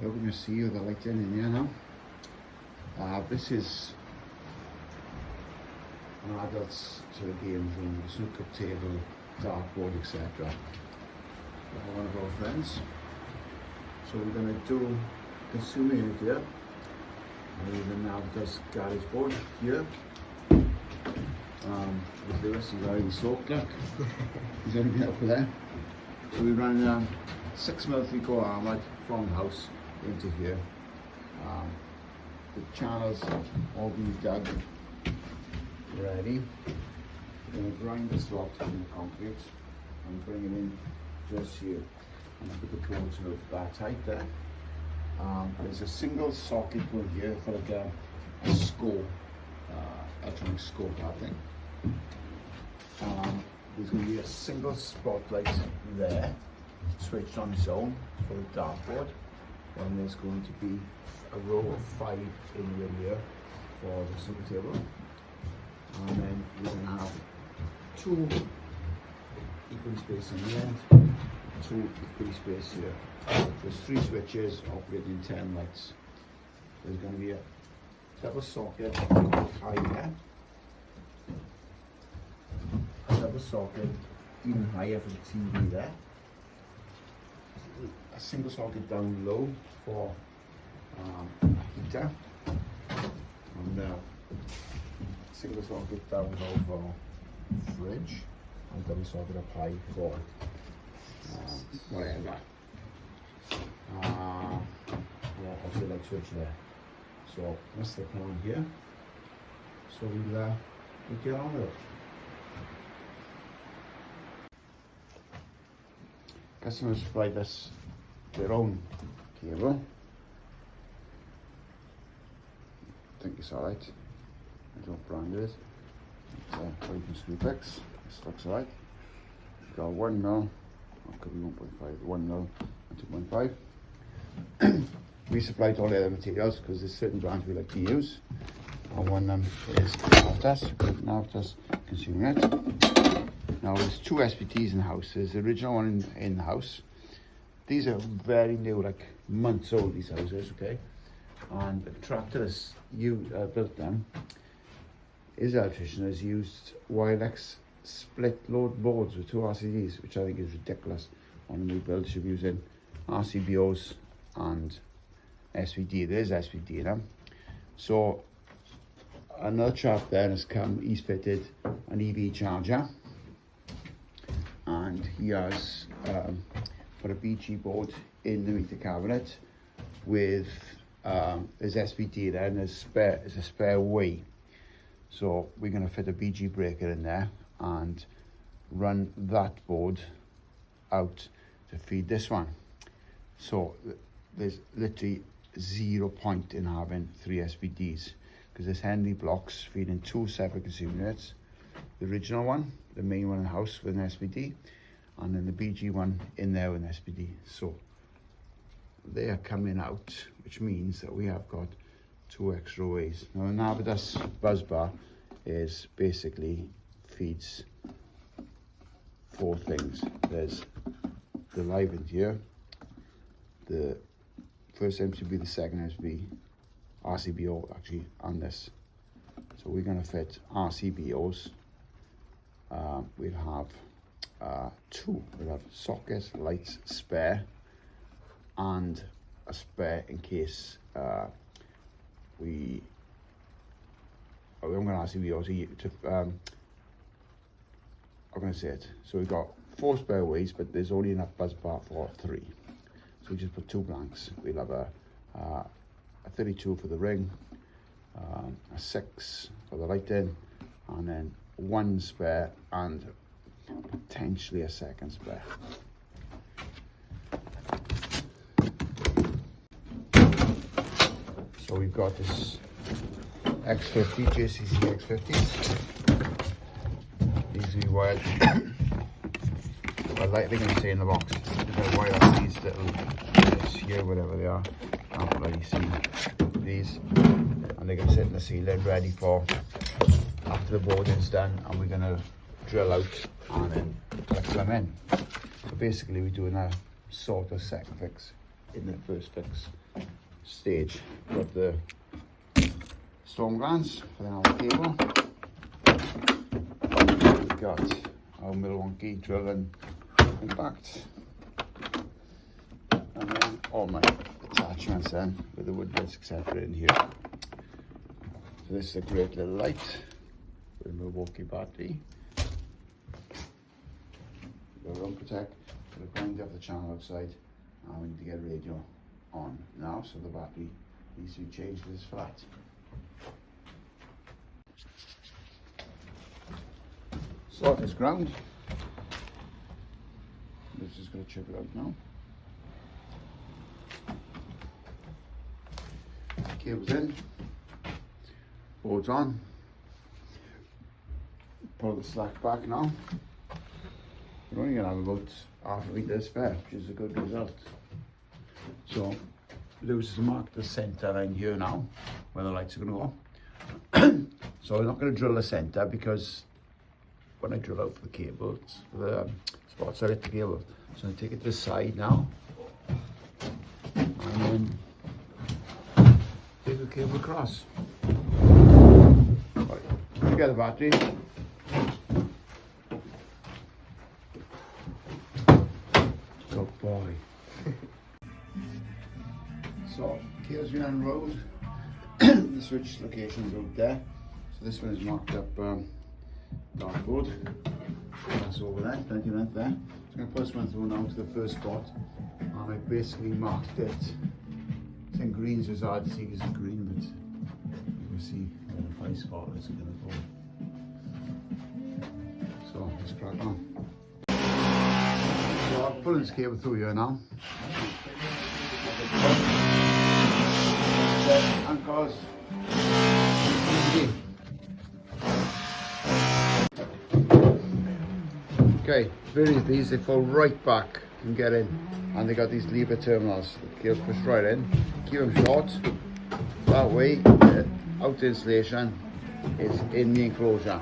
We're going to see the lighting in here now. This is an adults sort of games room, the snooker table, dartboard, etc. One of our friends. So we're going to do consumer unit here. And even now does garage board here. With Lewis, he's already soaked, look. He's only been up there. So we run 6mm 3/4 armoured from the house into here. The channels all been dug ready. We're going to grind the slot in the concrete and bring it in just here. And I put the cords up that tight there. There's a single socket going here for like a score, electronic score type thing. There's going to be a single spotlight there, switched on its own for the dartboard. And there's going to be a row of 5 in the rear for the snooker table. And then we're going to have 2 equal space in the end, 2 equal space here. There's 3 switches operating 10 lights. There's going to be a double socket high there, a double socket even higher for the TV there, a single socket down low for a heater, and a single socket down low for fridge, and double socket up high for whatever. Also light switch there. So that's the plan here. So we'll get on with it. Customers provide us their own cable. I think it's alright. I don't brand it. It's from Screwfix. This looks alright. We've got 1mm, or could be 1.5, 1mm and 2.5. We supplied all the other materials because there's certain brands we like to use. And one of them is Navitas Consumer Unit. Now there's 2 SPTs in the house. There's the original one in the house. These are very new, like months old, these houses, okay? And the contractor has built them. His electrician has used Wilex split load boards with 2 RCDs, which I think is ridiculous. On a new build, should be using RCBOs and SVD. There's SVD in them. So another chap there has come, he's fitted an EV charger, and he has put a BG board in the meter cabinet with his SVD there, and there's a spare way. So we're going to fit a BG breaker in there and run that board out to feed this one. So there's literally 0 point in having 3 SPDs, because there's Henry blocks feeding 2 separate consumer units. The original one, the main one in the house with an SPD, and then the BG one in there with an SPD. So they are coming out, which means that we have got 2 extra ways. Now the Navitas Buzzbar is basically feeds 4 things. There's the live in here, the first MCB, the second MCB, RCBO actually, and this. So we're going to fit RCBOs. We'll have 2. We'll have sockets, lights, spare, and a spare in case we haven't got RCBOs I'm going to say it. So we've got 4 spare ways, but there's only enough buzz bar for 3. So we just put 2 blanks. We'll have a 32 for the ring, a 6 for the lighting, and then 1 spare and potentially a second spare. So we've got this X50, JCC X50s. These we wired. Well, like they're going to say in the box, we're going to wire up these little bits here, whatever they are. Can't really see these, and they're going to sit in the ceiling ready for after the boarding's done, and we're going to drill out and then plug them in. So basically we're doing a sort of second fix in the first fix stage. Got the storm glands for the cable. We've got our Milwaukee drill and impact. And then all my attachments then with the wood bits etc. in here. So this is a great little light with a Milwaukee battery. The run protect, we're going to have the channel outside and we need to get radio on now, so the battery needs to be changed to this flat. So this ground, this is going to chip it out now. Cable's in, board's on, pull the slack back now. We're only going to have about half a metre spare, which is a good result. So Lewis has marked the centre line here now, where the lights are going to go. So I'm not going to drill the centre because when I drill out for the cable, the spots are at the cable. So I take it to the side now, and then take the cable across. Right, together the battery. Good boy. So, cable's been unrolled. The switch location is out there. So this one is marked up dartboard. That's over there, plenty of length there. So I'm going to put this one through now to the first spot. And I basically marked it. It's in green, so it's hard to see because it's green, but you can see where the 5 spot is going to go. So let's crack on. So I'll pull this cable through here now. Anchors. Okay, very these they fall right back and get in, and they got these lever terminals. The cable's pushed right in. Keep them short. That way, the outer insulation is in the enclosure.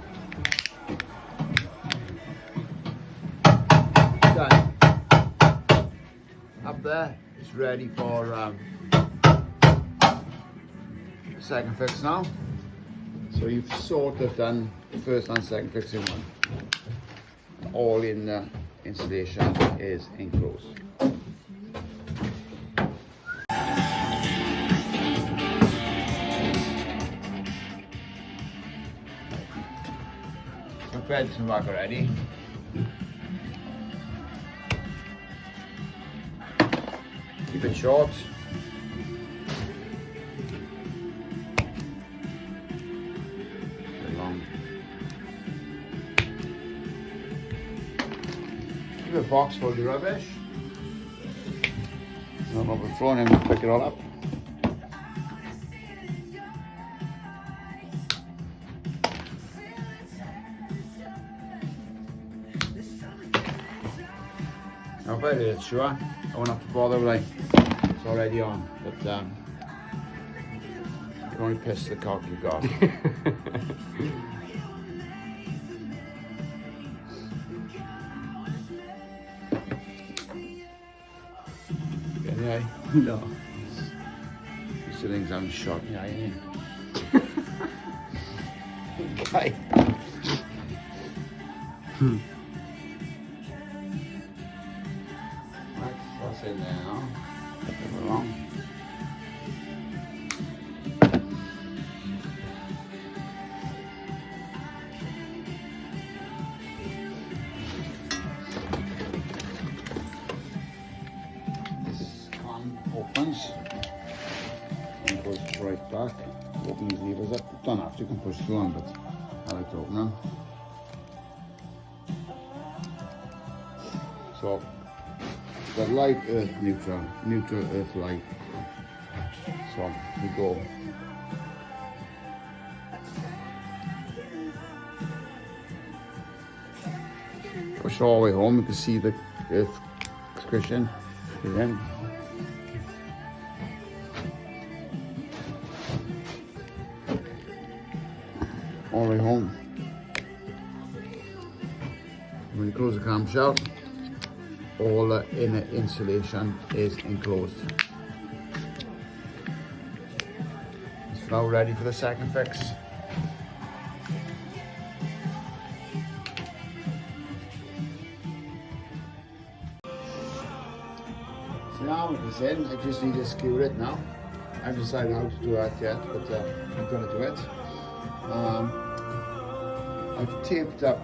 Done. Up there, it's ready for second fix now. So you've sort of done the first and second fix in one. All in the insulation is enclosed. So beds and back already. Keep it short. Keep a box full of rubbish. No rubber thrown in, we'll pick it all up. Now about it, sure. I won't have to bother with it. It's already on, but you only piss the cock you got. Yeah, no. These things haven't shot me, ain't Bye. Right, that's in there now. Move along. Opens and goes right back. Open these levers up. Don't have to, you can push through them, but I like to open them. So it's got light, earth, neutral, neutral, earth, light. So we go. Push all the way home, you can see the earth cushion is in. All the way home. When you close the clamshell, all the inner insulation is enclosed. It's now ready for the second fix. So now it's in, I just need to skewer it now. I haven't decided how to do that yet, but I'm going to do it. I've taped up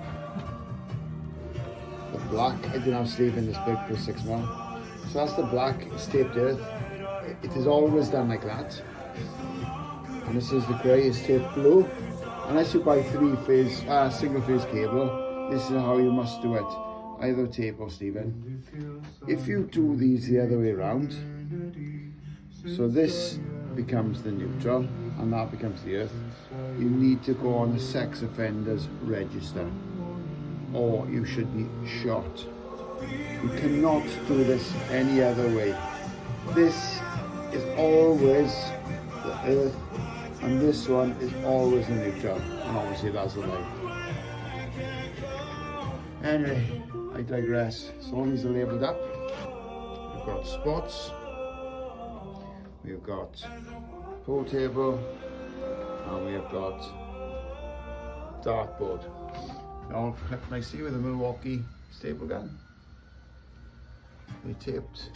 the black. I didn't have sleeve in this big for 6mm. So that's the black, it's taped earth. It is always done like that. And this is the grey, it's taped blue. Unless you buy single phase cable, this is how you must do it. Either tape or sleeve in. If you do these the other way around, so this becomes the neutral and that becomes the earth, you need to go on the sex offenders register, or you should be shot. You cannot do this any other way. This is always the earth and this one is always the neutral, and obviously that's the light. Anyway, I digress. So all these are labelled up. We've got spots, we've got pool table, and we have got dartboard. They're all clipped nicely with a Milwaukee staple gun. They taped,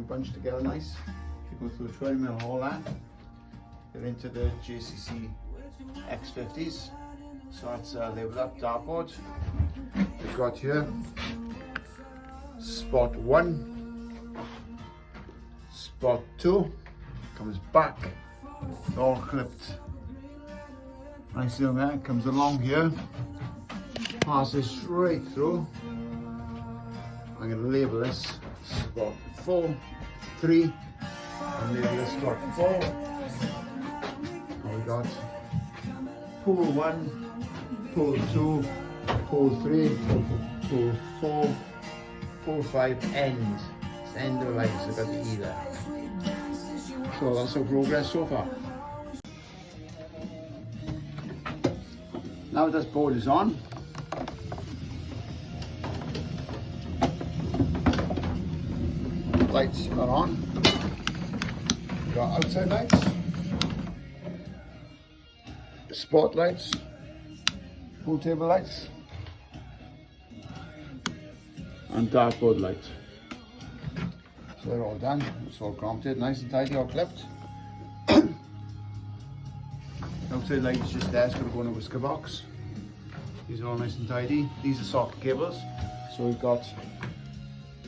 bunched together nice. If you go through a 20mm hole there, they're into the JCC X50s. So that's labelled up dartboard. We've got here spot 1, spot 2, comes back, all clipped nicely on there, comes along here, passes straight through. I'm going to label this spot 4, 3, and label this spot 4. And we got pool 1, pool 2, pool 3, pool 4, pool 5, end. It's the end of the line, so we've got the E there. So that's our progress so far. Now this board is on, lights are on. We've got outside lights, spotlights, pool table lights, and dartboard lights. So they're all done. It's all crafted, nice and tidy, all clipped. Outside light is just there, it's going to go in a whisker box. These are all nice and tidy. These are socket cables. So we've got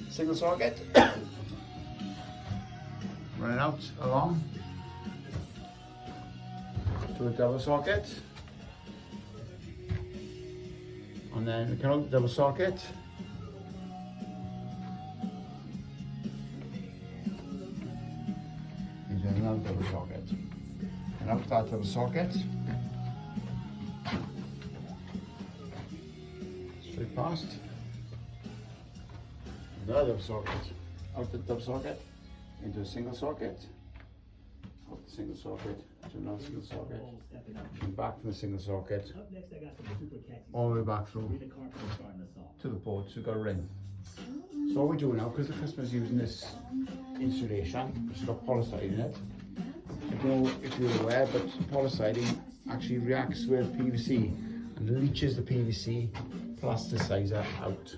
single socket running out along to a double socket, and then we come out the double socket. Another double socket, and out that double socket, straight past, another double socket, out the double socket, into a single socket, out the single socket, to another single socket, and back from the single socket, all the way back through to the board, so we've got a ring. So what we do now, because the customer's using this insulation, which has got polystyrene in it, I don't know if you're aware, but polystyrene actually reacts with PVC and leaches the PVC plasticizer out.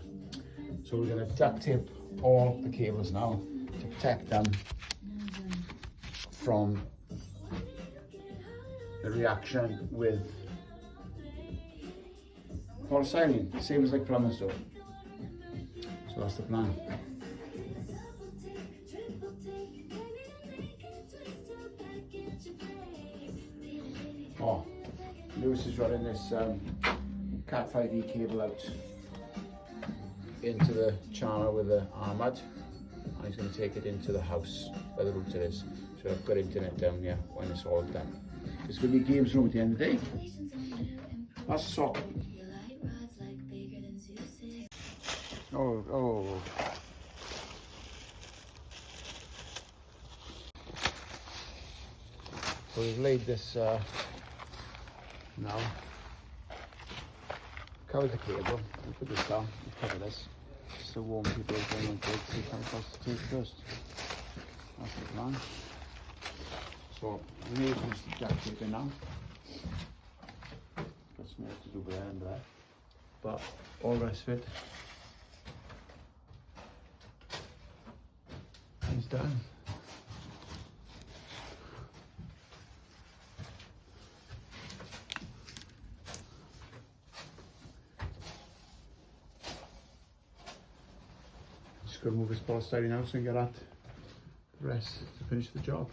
So we're going to duct tape all the cables now to protect them from the reaction with polystyrene, same as like plumbers do. So that's the plan. Oh, Lewis is running this Cat 5e cable out into the channel with the Armad, and he's going to take it into the house where the router is. So I've got internet down here when it's all done. It's going to be games room at the end of the day. That's the socket. Oh. So we've laid this now. Cover the cable, and put this down, and cover this. to warm people up and good to come across the teeth first. That's the plan. So we need to finish the jack taping now. Got some work to do there and there. But all the rest of it is done. Just got to move this polystyrene out and get at the rest to finish the job.